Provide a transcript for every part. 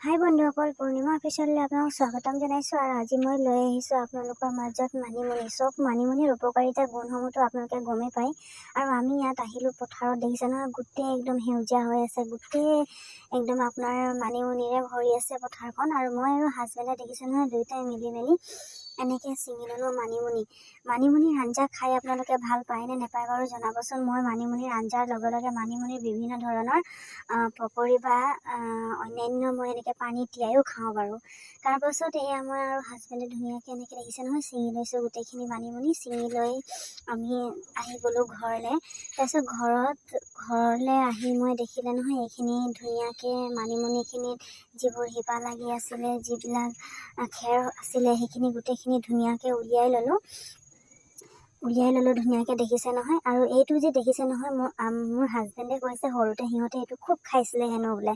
হাই বন্ধুসকল, পূৰ্ণিমা অফিচিয়েললৈ আপোনালোক স্বাগতম জনাইছোঁ। আৰু আজি মই লৈ আহিছোঁ আপোনালোকৰ মাজত মানিমুনি। মানিমুনিৰ উপকাৰিতা গুণসমূহতো আপোনালোকে গমেই পায়। আৰু আমি ইয়াত আহিলোঁ পথাৰত, দেখিছে নহয়, গোটেই একদম সেউজীয়া হৈ আছে, গোটেই একদম আপোনাৰ মানিমুনিৰে ভৰি আছে পথাৰখন। আৰু মই আৰু হাজবেণ্ডে দেখিছে নহয়, দুয়োটাই মিলি এনেকৈ ছিঙি ল'লোঁ মানিমুনিৰ আঞ্জা খাই আপোনালোকে ভাল পায় নে নেপায় বাৰু জনাবচোন। মই মানিমুনিৰ আঞ্জাৰ লগে লগে মানিমুনিৰ বিভিন্ন ধৰণৰ পকৰি বা অন্যান্য মই এনেকৈ পানী তিয়াইও খাওঁ বাৰু। তাৰপাছত এয়া মই আৰু হাজবেণ্ডে ধুনীয়াকৈ এনেকৈ দেখিছে নহয়, ছিঙি লৈছোঁ গোটেইখিনি মানিমুনি। ছিঙি লৈ আমি আহি গ'লোঁ ঘৰলৈ। তাৰপিছত ঘৰলৈ আহি মই দেখিলে নহয়, এইখিনি ধুনীয়াকৈ মানিমুনিখিনিত যিবোৰ শিপা লাগি আছিলে, যিবিলাক খেৰ আছিলে, সেইখিনি গোটেইখিনি ধুনীয়াকৈ উলিয়াই ল'লোঁ ধুনীয়াকৈ, দেখিছে নহয়। আৰু এইটো যে দেখিছে নহয়, মোৰ হাজবেণ্ডে কৈছে সৰুতে সিহঁতে এইটো খুব খাইছিলে হেনো বোলে।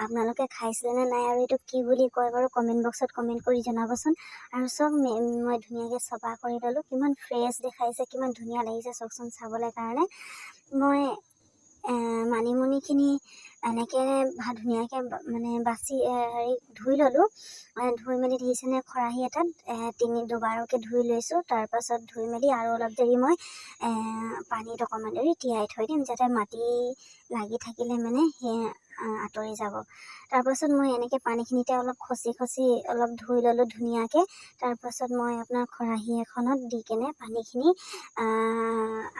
আপোনালোকে খাইছিলে নে নাই আৰু এইটো কি বুলি কয় বাৰু কমেণ্ট বক্সত কমেণ্ট কৰি জনাবচোন। আৰু মই ধুনীয়াকৈ চফা কৰি ল'লোঁ। কিমান ফ্ৰেছ দেখাইছে, কিমান ধুনীয়া লাগিছে চাওকচোন চাবলৈ কাৰণে। মই মানিমুনিখিনি এনেকৈ ধুনীয়াকৈ বাচি ধুই ল'লোঁ। ধুই মেলি দেখিছেনে, খৰাহি এটাত দুবাৰকৈ ধুই লৈছোঁ। তাৰপাছত ধুই মেলি আৰু অলপ দেৰি মই পানীত অকণমান দেৰি তিয়াই থৈ দিম, যাতে মাটি লাগি থাকিলে সেই আঁতৰি যাব। তাৰপাছত মই এনেকৈ পানীখিনিতে অলপ খচি অলপ ধুই ল'লোঁ ধুনীয়াকৈ। তাৰপাছত মই আপোনাৰ খৰাহি এখনত দি কেনে পানীখিনি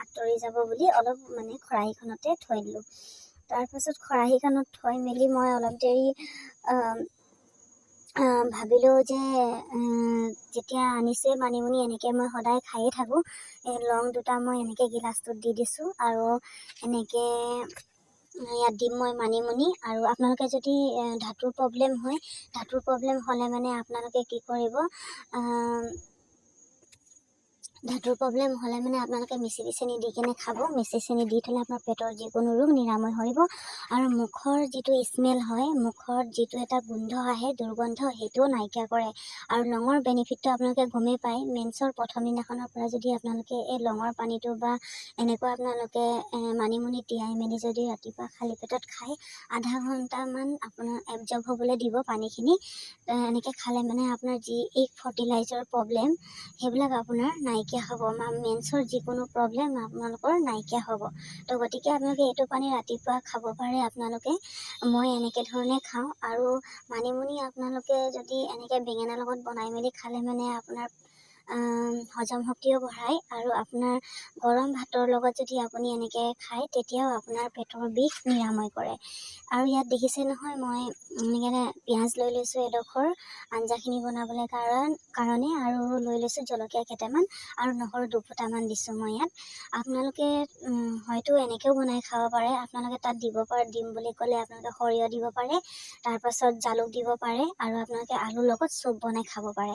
আঁতৰি যাব বুলি অলপ খৰাহিখনতে থৈ দিলোঁ। তাৰপাছত খৰাহিখনত থৈ মেলি মই অলপ দেৰি ভাবিলোঁ যে যেতিয়া আনিছে মানিমুনি, এনেকৈ মই সদায় খায়ে থাকোঁ। লং দুটা মই এনেকৈ গিলাচটোত দি দিছোঁ আৰু এনেকৈ ইয়াত দিম মই মানিমুনি। আৰু আপোনালোকে যদি ধাতুৰ প্ৰব্লেম হ'লে আপোনালোকে কি কৰিব, আপোনালোকে মিচিৰি চেনি দি কেনে খাব। মিচিৰি চেনি দি থ'লে আপোনাৰ পেটৰ যিকোনো ৰোগ নিৰাময় কৰিব। আৰু মুখৰ যিটো স্মেল হয়, মুখত যিটো এটা গোন্ধ আহে, দুৰ্গন্ধ, সেইটোও নাইকিয়া কৰে। আৰু লঙৰ বেনিফিটটো আপোনালোকে গমেই পায়। মেন্সৰ প্ৰথম দিনাখনৰ পৰা যদি আপোনালোকে এই লঙৰ পানীটো বা এনেকুৱা আপোনালোকে মানিমুনি তিয়াই মেলি যদি ৰাতিপুৱা খালী পেটত খায়, আধা ঘণ্টামান আপোনাৰ এবজৰ্ব হ'বলৈ দিব পানীখিনি। এনেকৈ খালে আপোনাৰ যি ফাৰ্টিলাইজৰ প্ৰব্লেম, সেইবিলাক আপোনাৰ নাইকিয়া হ'ব। মেন্সৰ যিকোনো প্ৰব্লেম আপোনালোকৰ নাইকিয়া হ'ব। তো গতিকে আপোনালোকে এইটো পানী ৰাতিপুৱা খাব পাৰে আপোনালোকে। মই এনেকৈ ধৰণে খাওঁ। আৰু মানিমুনি আপোনালোকে যদি এনেকৈ বেঙেনাৰ লগত বনাই মেলি খালে আপোনাৰ হজম শক্তিও বঢ়ায়। আৰু আপোনাৰ গৰম ভাতৰ লগত যদি আপুনি এনেকৈ খায়, তেতিয়াও আপোনাৰ পেটৰ বিষ নিৰাময় কৰে। আৰু ইয়াত দেখিছে নহয়, মই এনেকৈ পিঁয়াজ লৈ লৈছোঁ এডোখৰ আঞ্জাখিনি বনাবলৈ কাৰণে, আৰু লৈ লৈছোঁ জলকীয়া কেইটামান আৰু নহৰু দুফুটামান দিছোঁ মই ইয়াত। আপোনালোকে হয়তো এনেকৈও বনাই খাব পাৰে। আপোনালোকে তাত দিম বুলি ক'লে আপোনালোকে সৰিয়হ দিব পাৰে, তাৰপাছত জালুক দিব পাৰে, আৰু আপোনালোকে আলুৰ লগত চুপ বনাই খাব পাৰে।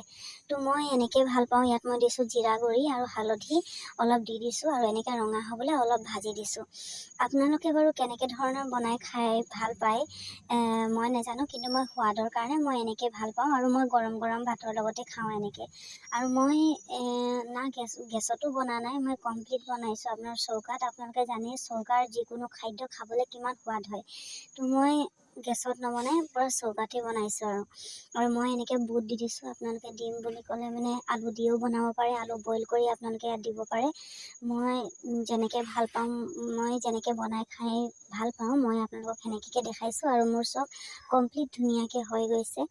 তো মই এনেকৈ ভাল পাওঁ। ইয়াত মই দিছোঁ জিৰা গুড়ি আৰু হালধি অলপ দি দিছোঁ, আৰু এনেকৈ ৰঙা হ'বলৈ অলপ ভাজি দিছোঁ। আপোনালোকে বাৰু কেনেকৈ ধৰণৰ বনাই খাই ভাল পায় মই নাজানো, কিন্তু মই সোৱাদৰ কাৰণে মই এনেকৈ ভাল পাওঁ। আৰু মই গৰম ভাতৰ লগতে খাওঁ এনেকৈ। আৰু মই গেছতো বনা নাই, মই কমপ্লিট বনাইছোঁ আপোনাৰ চৌকাত। আপোনালোকে জানে চৌকাৰ যিকোনো খাদ্য খাবলৈ কিমান সোৱাদ হয়। তো মই গেছত নবনাই পূৰা চৌকাতে বনাইছোঁ। আৰু মই এনেকৈ বুট দি দিছোঁ। আপোনালোকে দিম বুলি ক'লে আলু দিও বনাব পাৰে, আলু বইল কৰি আপোনালোকে ইয়াত দিব পাৰে। মই যেনেকৈ ভাল পাওঁ, মই যেনেকৈ বনাই খাই ভাল পাওঁ, মই আপোনালোকক সেনেকৈ দেখাইছোঁ। আৰু মোৰ চব কমপ্লিট ধুনীয়াকৈ হৈ গৈছে।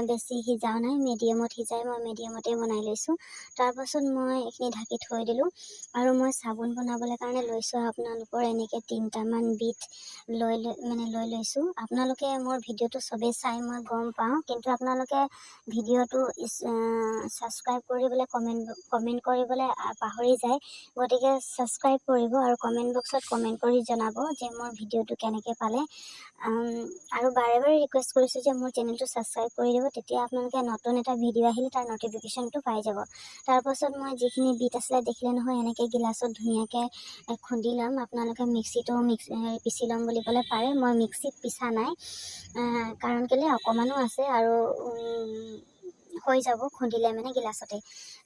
বেছি সিজাও নাই, মিডিয়ামত সিজাই মই মিডিয়ামতে বনাই লৈছোঁ। তাৰপাছত মই এইখিনি ঢাকি থৈ দিলোঁ। আৰু মই চাবোন বনাবলৈ কাৰণে লৈছোঁ আপোনালোকৰ এনেকৈ 3টামান বিট লৈ লৈছোঁ। আপোনালোকে মোৰ ভিডিঅ'টো চবেই চাই মই গম পাওঁ, কিন্তু আপোনালোকে ভিডিঅ'টো ছাবস্ক্ৰাইব কৰিবলৈ কমেণ্ট কৰিবলৈ পাহৰি যায়। গতিকে ছাবস্ক্ৰাইব কৰিব আৰু কমেণ্ট বক্সত কমেণ্ট কৰি জনাব যে মোৰ ভিডিঅ'টো কেনেকৈ পালে। আৰু বাৰে ৰিকুৱেষ্ট কৰিছোঁ যে মোৰ চেনেলটো ছাবস্ক্ৰাইব কৰি দিব, তেতিয়া আপোনালোকে নতুন এটা ভিডিঅ' আহিলে তাৰ ন'টিফিকেশ্যনটো পাই যাব। তাৰপাছত মই যিখিনি বিট আছিলে দেখিলে নহয়, এনেকৈ গিলাচত ধুনীয়াকৈ খুন্দি ল'ম। আপোনালোকে মিক্সিতো পিচি ল'ম বুলি ক'লে পাৰে। মই মিক্সিত পিছা নাই, কাৰণ কেলৈ অকণমানো আছে আৰু হৈ যাব খুন্দিলে গিলাচতে।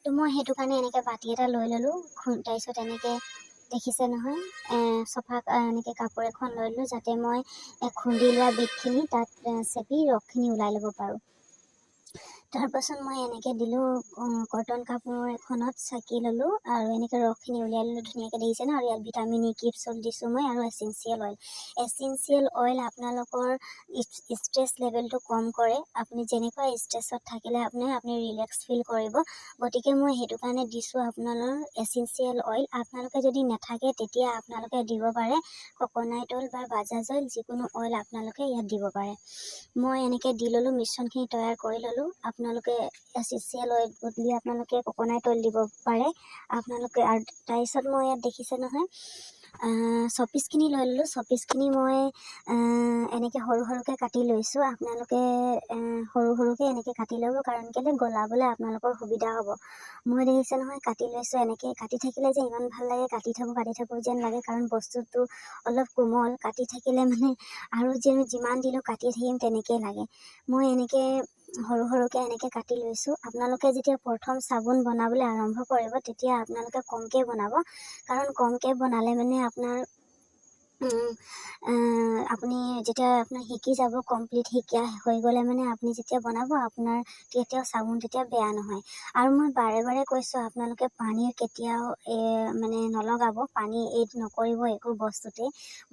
তো মই সেইটো কাৰণে এনেকৈ বাতি এটা লৈ ল'লোঁ। তাৰপিছত এনেকৈ দেখিছে নহয় চফা এনেকৈ কাপোৰ এখন লৈ ল'লোঁ যাতে মই খুন্দি লোৱা বিটখিনি তাত চেপি ৰসখিনি ওলাই ল'ব পাৰোঁ। তাৰপাছত মই এনেকৈ দিলোঁ কটন কাপোৰ এখনত চাকি ল'লোঁ আৰু এনেকৈ ৰসখিনি উলিয়াই ল'লোঁ ধুনীয়াকৈ। দেখিছে ন? আৰু ইয়াত ভিটামিন ই কেপচুল দিছোঁ মই আৰু এচেঞ্চিয়েল অইল। এচেঞ্চিয়েল অইল আপোনালোকৰ ষ্ট্ৰেছ লেভেলটো কম কৰে। আপুনি যেনেকুৱা ষ্ট্ৰেছত থাকিলে আপুনি ৰিলেক্স ফিল কৰিব, গতিকে মই সেইটো কাৰণে দিছোঁ আপোনালোকৰ এচেঞ্চিয়েল অইল। আপোনালোকে যদি নাথাকে তেতিয়া আপোনালোকে দিব পাৰে ককনাট অইল বা বাজাজ অইল, যিকোনো অইল আপোনালোকে ইয়াত দিব পাৰে। মই এনেকৈ দি ল'লোঁ, মিশ্ৰণখিনি তৈয়াৰ কৰি ল'লোঁ। আপোনালোকে এচেঞ্চিয়েল অইল বদলি আপোনালোকে ককনাট অইল দিব পাৰে আপোনালোকে। আৰু তাৰপিছত মই ইয়াত দেখিছে নহয় চপিচখিনি লৈ ল'লোঁ। চপিচখিনি মই এনেকৈ সৰু সৰুকৈ কাটি লৈছোঁ। আপোনালোকে সৰু সৰুকৈ এনেকৈ কাটি ল'ব, কাৰণ কেলৈ গলাবলৈ আপোনালোকৰ সুবিধা হ'ব। মই দেখিছে নহয় কাটি লৈছোঁ। এনেকৈ কাটি থাকিলে যে ইমান ভাল লাগে, কাটি থাকোঁ যেন লাগে, কাৰণ বস্তুটো অলপ কোমল। কাটি থাকিলে মানে আৰু যিমান দিলেও কাটি থাকিম তেনেকৈ লাগে। মই এনেকৈ সৰু সৰুকৈ এনেকৈ কাটি লৈছোঁ। আপোনালোকে যেতিয়া প্ৰথম চাবোন বনাবলৈ আৰম্ভ কৰিব তেতিয়া আপোনালোকে কমকৈ বনাব, কাৰণ কমকৈ বনালে মানে আপুনি যেতিয়া আপোনাৰ শিকি যাব, কমপ্লিট শিকা হৈ গ'লে মানে আপুনি যেতিয়া বনাব আপোনাৰ কেতিয়াও চাবোন তেতিয়া বেয়া নহয়। আৰু মই বাৰে বাৰে কৈছোঁ আপোনালোকে পানী কেতিয়াও মানে নলগাব, পানী এড নকৰিব একো বস্তুতে।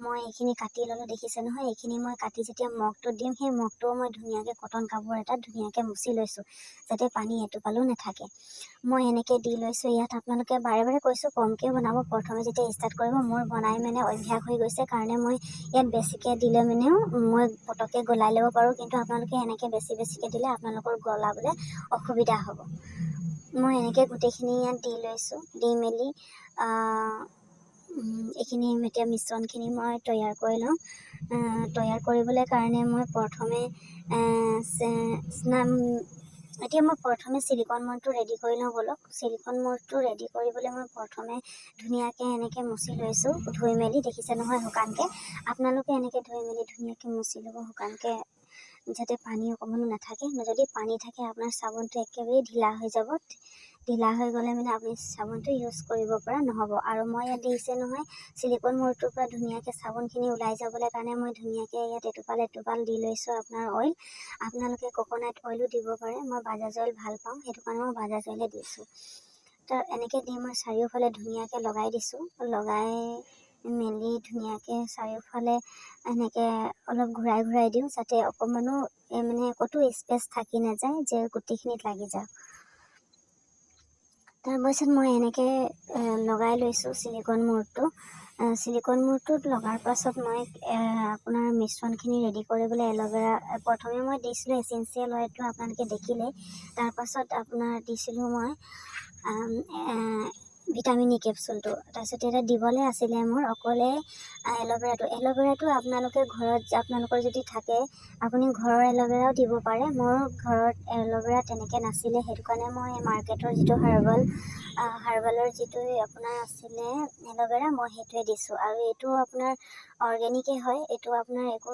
মই এইখিনি কাটি ল'লোঁ দেখিছে নহয়। এইখিনি মই কাটি যেতিয়া মগটো দিম, সেই মগটোও মই ধুনীয়াকৈ কটন কাপোৰ এটাত ধুনীয়াকৈ মুচি লৈছোঁ যাতে পানী এটোপালো নাথাকে। মই এনেকৈ দি লৈছোঁ ইয়াত। আপোনালোকে বাৰে বাৰে কৈছোঁ কমকৈ বনাব প্ৰথমে যেতিয়া ষ্টাৰ্ট কৰিব। মোৰ বনাই মানে অভ্যাস হৈ গৈছে কাৰণে মই ইয়াত বেছিকৈ দিলে মানেও মই পটককৈ গলাই ল'ব পাৰোঁ, কিন্তু আপোনালোকে এনেকৈ বেছিকৈ দিলে আপোনালোকৰ গলাবলৈ অসুবিধা হ'ব। মই এনেকৈ গোটেইখিনি ইয়াত দি লৈছোঁ। দি মেলি এইখিনি এতিয়া মিশ্ৰণখিনি মই তৈয়াৰ কৰি লওঁ। তৈয়াৰ কৰিবলৈ কাৰণে মই প্ৰথমে এতিয়া মই প্ৰথমে চিলিকন মলটো ৰেডি কৰি লওঁ ব'লক। চিলিকন মলটো ৰেডি কৰিবলৈ মই প্ৰথমে ধুনীয়াকৈ এনেকৈ মুচি লৈছোঁ, ধুই মেলি। দেখিছে নহয় শুকানকৈ। আপোনালোকে এনেকৈ ধুই মেলি ধুনীয়াকৈ মুচি ল'ব শুকানকৈ, যাতে পানী অকণমানো নাথাকে। যদি পানী থাকে আপোনাৰ চাবোনটো একেবাৰে ঢিলা হৈ যাব। ঢিলা হৈ গ'লে মানে আপুনি চাবোনটো ইউজ কৰিব পৰা নহ'ব। আৰু মই ইয়াত দেখিছে নহয় চিলিকন মলটোৰ পৰা ধুনীয়াকৈ চাবোনখিনি ওলাই যাবলৈ কাৰণে মই ধুনীয়াকৈ ইয়াত এটোপাল দি লৈছোঁ আপোনাৰ অইল। আপোনালোকে ককনাট অইলো দিব পাৰে। মই বাজাজ অইল ভাল পাওঁ, সেইটো কাৰণে মই বাজাজ অইলে দিছোঁ। এনেকৈ দি মই চাৰিওফালে ধুনীয়াকৈ লগাই দিছোঁ। লগাই মেলি ধুনীয়াকৈ চাৰিওফালে এনেকৈ অলপ ঘূৰাই দিওঁ, যাতে অকণমানো মানে ক'তো স্পেচ থাকি নাযায় যে গোটেইখিনিত লাগি যাওক। তাৰপাছত মই এনেকৈ লগাই লৈছোঁ চিলিকন মূৰটো। চিলিকন মূৰটোত লগাৰ পাছত মই আপোনাৰ মিশ্ৰণখিনি ৰেডি কৰিবলৈ এল'ভেৰা প্ৰথমে মই দিছিলোঁ এচেঞ্চিয়েল অইলটো আপোনালোকে দেখিলে। তাৰপাছত আপোনাৰ দিছিলোঁ মই ভিটামিন ই কেপচুলটো। তাৰপিছত এতিয়া দিবলৈ আছিলে মোৰ অকলে এল'ভেৰাটো আপোনালোকে ঘৰত আপোনালোকৰ যদি থাকে আপুনি ঘৰৰ এল'ভেৰাও দিব পাৰে। মোৰ ঘৰত এল'ভেৰা তেনেকৈ নাছিলে, সেইটো কাৰণে মই মাৰ্কেটৰ যিটো হাৰ্বালৰ যিটো আপোনাৰ আছিলে এল'ভেৰা, মই সেইটোৱে দিছোঁ। আৰু এইটো আপোনাৰ অৰ্গেনিকেই হয়, এইটো আপোনাৰ একো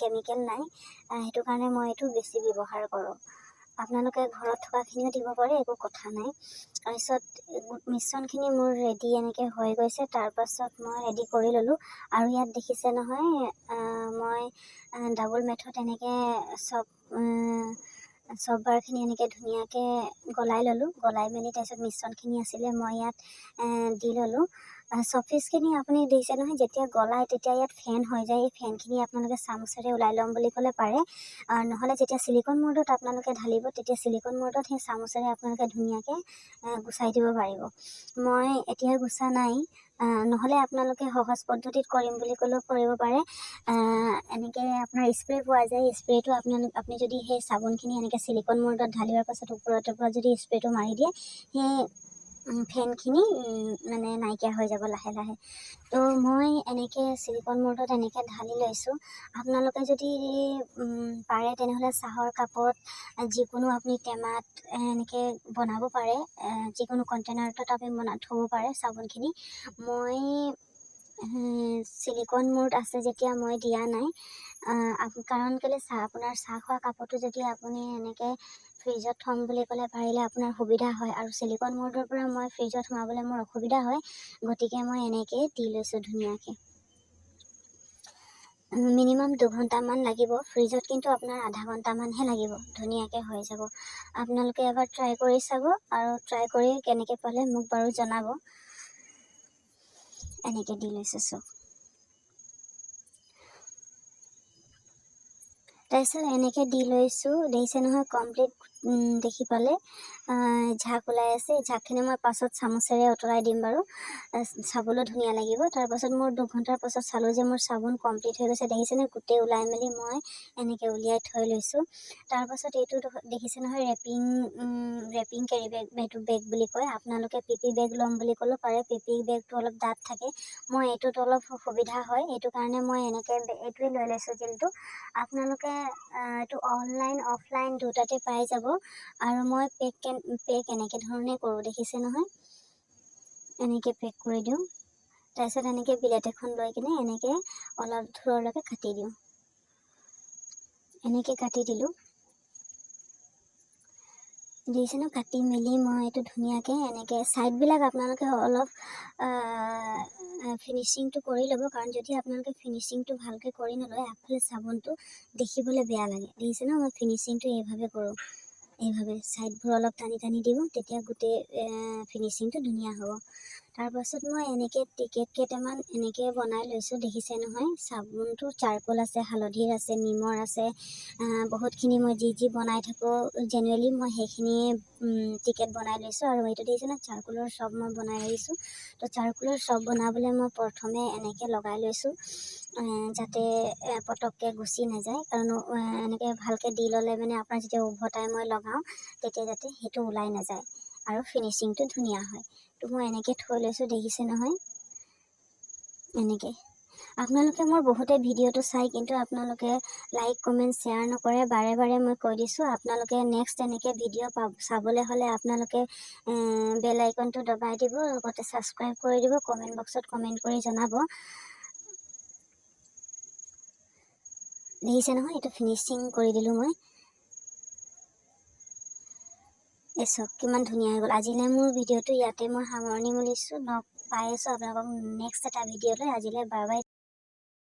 কেমিকেল নাই, সেইটো কাৰণে মই এইটো বেছি ব্যৱহাৰ কৰোঁ। আপোনালোকে ঘৰত থকাখিনিও দিব পাৰে, একো কথা নাই। তাৰপিছত মিশ্ৰণখিনি মোৰ ৰেডি এনেকৈ হৈ গৈছে। তাৰপাছত মই ৰেডি কৰি ল'লোঁ। আৰু ইয়াত দেখিছে নহয় মই ডাবল মেথড এনেকৈ চব বাৰখিনি এনেকৈ ধুনীয়াকৈ গলাই ল'লোঁ। গলাই মেলি তাৰপিছত মিশ্ৰণখিনি আছিলে মই ইয়াত দি ল'লোঁ। চপিচখিনি আপুনি দেখিছে নহয় যেতিয়া গলাই তেতিয়া ইয়াত ফেন হৈ যায়। এই ফেনখিনি আপোনালোকে চামুচেৰে ওলাই ল'ম বুলি ক'লে পাৰে, নহ'লে যেতিয়া চিলিকন মৰ্ডত আপোনালোকে ঢালিব তেতিয়া চিলিকন মৰ্ডত সেই চামুচেৰে আপোনালোকে ধুনীয়াকৈ গুচাই দিব পাৰিব। মই এতিয়া গুচা নাই, নহ'লে আপোনালোকে সহজ পদ্ধতিত কৰিম বুলি ক'লেও কৰিব পাৰে। এনেকৈ আপোনাৰ স্প্ৰে পোৱা যায়, স্প্ৰেটো আপুনি যদি সেই চাবোনখিনি এনেকৈ চিলিকন মৰ্ডত ঢালিওৱাৰ পাছত ওপৰত যদি স্প্ৰেটো মাৰি দিয়ে, সেই ফেনখিনি মানে নাইকিয়া হৈ যাব লাহে লাহে। তো মই এনেকৈ চিলিকন মৰ্ডত এনেকৈ ঢালি লৈছোঁ। আপোনালোকে যদি পাৰে তেনেহ'লে চাহৰ কাপত যিকোনো আপুনি টেমাত এনেকৈ বনাব পাৰে, যিকোনো কণ্টেইনাৰটোত আপুনি থ'ব পাৰে চাবোনখিনি। মই চিলিকন মৰ্ড আছে যেতিয়া মই দিয়া নাই, কাৰণ কেলৈ আপোনাৰ চাহ খোৱা কাপতো যদি আপুনি এনেকৈ ফ্ৰিজত থ'ম বুলি ক'লে পাৰিলে আপোনাৰ সুবিধা হয়, আৰু চিলিকন মল্ডৰ পৰা মই ফ্ৰিজত সোমাবলৈ মোৰ অসুবিধা হয়, গতিকে মই এনেকৈ দি লৈছোঁ ধুনীয়াকৈ। মিনিমাম 2 ঘণ্টামান লাগিব, ফ্ৰিজত কিন্তু আপোনাৰ আধা ঘণ্টামানহে লাগিব, ধুনীয়াকৈ হৈ যাব। আপোনালোকে এবাৰ ট্ৰাই কৰি চাব, আৰু ট্ৰাই কৰি কেনেকৈ পালে মোক বাৰু জনাব। এনেকৈ দি লৈছোঁ চব। তাৰপিছত এনেকৈ দি লৈছোঁ, দেখিছে নহয় কমপ্লিট দেখি পালে ঝাক ওলাই আছে। ঝাকখিনি মই পাছত চামুচেৰে আঁতৰাই দিম বাৰু, চাবলৈ ধুনীয়া লাগিব। তাৰপাছত মোৰ 2 ঘণ্টাৰ পাছত চালোঁ যে মোৰ চাবোন কমপ্লিট হৈ গৈছে, দেখিছেনে গোটেই ওলাই মেলি মই এনেকৈ উলিয়াই থৈ লৈছোঁ। তাৰপাছত এইটো দেখিছে নহয় ৰেপিং কেৰি বেগ, সেইটো বেগ বুলি কয়। আপোনালোকে পিপি বেগ ল'ম বুলি ক'লেও পাৰে, পিপি বেগটো অলপ ডাঠ থাকে, মই এইটোত অলপ সুবিধা হয়, এইটো কাৰণে মই এনেকৈ এইটোৱে লৈ লৈছোঁ জিলটো। আপোনালোকে এইটো অনলাইন অফলাইন দুটাতে পাই যাব। আৰু মই পেক এনেকৈ ধৰণে কৰোঁ, দেখিছে নহয় এনেকৈ পেক কৰি দিওঁ। তাৰপিছত এনেকৈ বিলেট এখন লৈ কিনে এনেকৈ অলপ দূৰলৈকে কাটি দিওঁ, এনেকৈ কাটি দিলোঁ। দেখিছে ন, কাটি মেলি মই এইটো ধুনীয়াকৈ এনেকৈ ছাইডবিলাক আপোনালোকে অলপ ফিনিচিংটো কৰি ল'ব, কাৰণ যদি আপোনালোকে ফিনিচিংটো ভালকৈ কৰি নলয় আগফালে চাবোনটো দেখিবলৈ বেয়া লাগে। দেখিছে ন, মই ফিনিচিংটো এইভাৱে কৰোঁ, এইভাৱে ছাইডবোৰ অলপ টানি টানি দিওঁ, তেতিয়া গোটেই ফিনিচিংটো ধুনীয়া হ'ব। তাৰপাছত মই এনেকৈ টিকেট কেইটামান এনেকৈ বনাই লৈছোঁ, দেখিছে নহয় চাবোনটো চাৰকোল আছে, হালধিৰ আছে, নিমৰ আছে, বহুতখিনি মই যি বনাই থাকোঁ জেনেৰেলি মই সেইখিনিয়ে টিকেট বনাই লৈছোঁ। আৰু এইটো দেখিছে ন, চাৰকোলৰ চব মই বনাই আহিছোঁ। তো চাৰকোলৰ চব বনাবলৈ মই প্ৰথমে এনেকৈ লগাই লৈছোঁ, যাতে পটককৈ গুচি নাযায়, কাৰণ এনেকৈ ভালকৈ দি ল'লে মানে আপোনাৰ যেতিয়া উভতাই মই লগাওঁ তেতিয়া যাতে সেইটো ওলাই নাযায় আৰু ফিনিচিংটো ধুনীয়া হয়। তো মই এনেকৈ থৈ লৈছোঁ, দেখিছে নহয় এনেকৈ। আপোনালোকে মোৰ বহুতে ভিডিঅ'টো চাই কিন্তু আপোনালোকে লাইক কমেণ্ট শ্বেয়াৰ নকৰে, বাৰে বাৰে মই কৈ দিছোঁ। আপোনালোকে নেক্সট এনেকৈ ভিডিঅ' চাবলৈ হ'লে আপোনালোকে বেল আইকনটো দবাই দিব, লগতে ছাবস্ক্ৰাইব কৰি দিব, কমেণ্ট বক্সত কমেণ্ট কৰি জনাব। দেখিছে নহয় এইটো ফিনিচিং কৰি দিলোঁ মই, এই চব কিমান ধুনীয়া হৈ গ'ল। আজিলৈ মোৰ ভিডিঅ'টো ইয়াতে মই সামৰণি মাৰিছোঁ, লগ পাই আছোঁ আপোনালোকক নেক্সট এটা ভিডিঅ'লৈ। আজিলৈ বাই বাই।